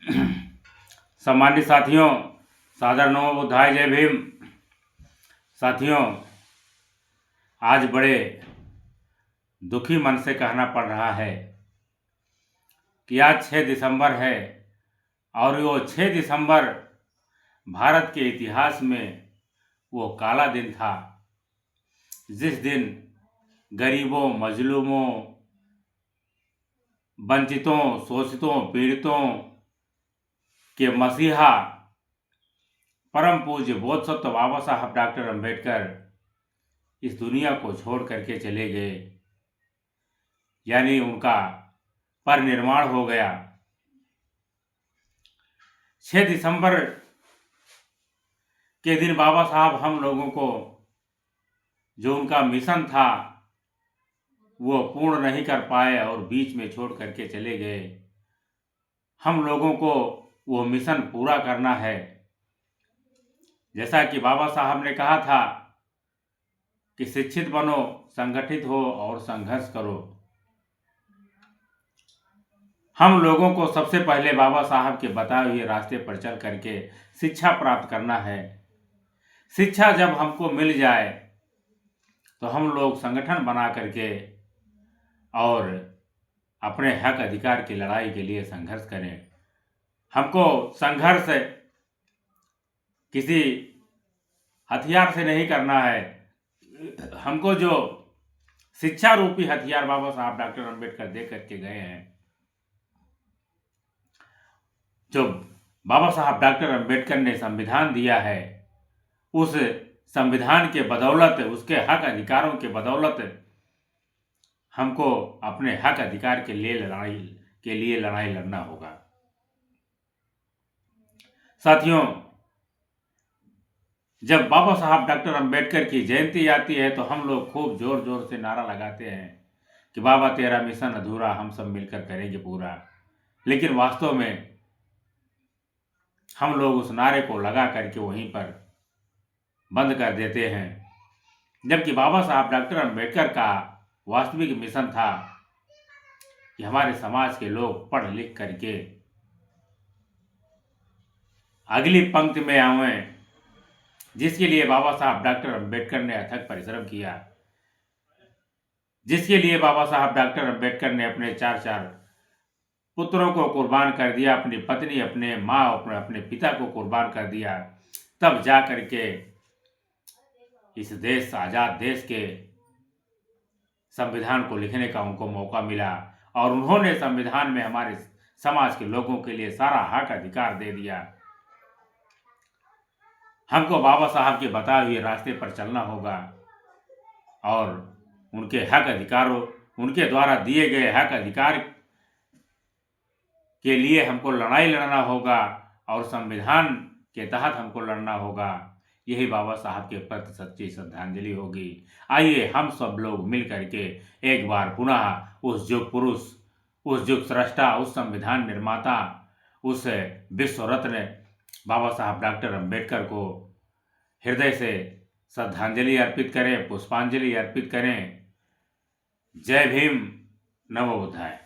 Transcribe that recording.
सम्मानित साथियों, सादर नमो बुद्धाय, जय भीम। साथियों, आज बड़े दुखी मन से कहना पड़ रहा है कि आज 6 दिसंबर है और वो 6 दिसंबर भारत के इतिहास में वो काला दिन था जिस दिन गरीबों, मजलूमों, वंचितों, शोषितों, पीड़ितों के मसीहा परम पूज्य बोधसत्व बाबा साहब डॉक्टर अंबेडकर इस दुनिया को छोड़ करके चले गए, यानी उनका परिनिर्वाण हो गया। 6 दिसंबर के दिन बाबा साहब हम लोगों को जो उनका मिशन था वो पूर्ण नहीं कर पाए और बीच में छोड़ करके चले गए। हम लोगों को वो मिशन पूरा करना है। जैसा कि बाबा साहब ने कहा था कि शिक्षित बनो, संगठित हो और संघर्ष करो। हम लोगों को सबसे पहले बाबा साहब के बताए हुए रास्ते पर चल करके शिक्षा प्राप्त करना है। शिक्षा जब हमको मिल जाए तो हम लोग संगठन बना करके और अपने हक अधिकार की लड़ाई के लिए संघर्ष करें। हमको संघर्ष किसी हथियार से नहीं करना है। हमको जो शिक्षा रूपी हथियार बाबा साहब डॉक्टर अंबेडकर दे करके गए हैं, जो बाबा साहब डॉक्टर अंबेडकर ने संविधान दिया है, उस संविधान के बदौलत, उसके हक अधिकारों के बदौलत हमको अपने हक अधिकार के लिए लड़ाई लड़ना होगा। साथियों, जब बाबा साहब डॉक्टर अंबेडकर की जयंती आती है तो हम लोग खूब जोर जोर से नारा लगाते हैं कि बाबा तेरा मिशन अधूरा, हम सब मिलकर करेंगे पूरा। लेकिन वास्तव में हम लोग उस नारे को लगा करके वहीं पर बंद कर देते हैं, जबकि बाबा साहब डॉक्टर अंबेडकर का वास्तविक मिशन था कि हमारे समाज के लोग पढ़ लिख करके अगली पंक्ति में आवें, जिसके लिए बाबा साहब डॉक्टर अंबेडकर ने अथक परिश्रम किया, जिसके लिए बाबा साहब डॉक्टर अंबेडकर ने अपने चार पुत्रों को कुर्बान कर दिया, अपनी पत्नी, अपने माँ, अपने पिता को कुर्बान कर दिया। तब जा करके इस देश, आज़ाद देश के संविधान को लिखने का उनको मौका मिला और उन्होंने संविधान में हमारे समाज के लोगों के लिए सारा हक अधिकार दे दिया। हमको बाबा साहब के बताए हुए रास्ते पर चलना होगा और उनके हक अधिकारों, उनके द्वारा दिए गए हक अधिकार के लिए हमको लड़ाई लड़ना होगा और संविधान के तहत हमको लड़ना होगा। यही बाबा साहब के प्रति सच्ची श्रद्धांजलि होगी। आइए हम सब लोग मिल करके एक बार पुनः उस युग पुरुष, उस युग सृष्टा, उस संविधान निर्माता, उस विश्व रत्न बाबा साहब डॉक्टर अंबेडकर को हृदय से श्रद्धांजलि अर्पित करें, पुष्पांजलि अर्पित करें। जय भीम, नमो बुद्धाय।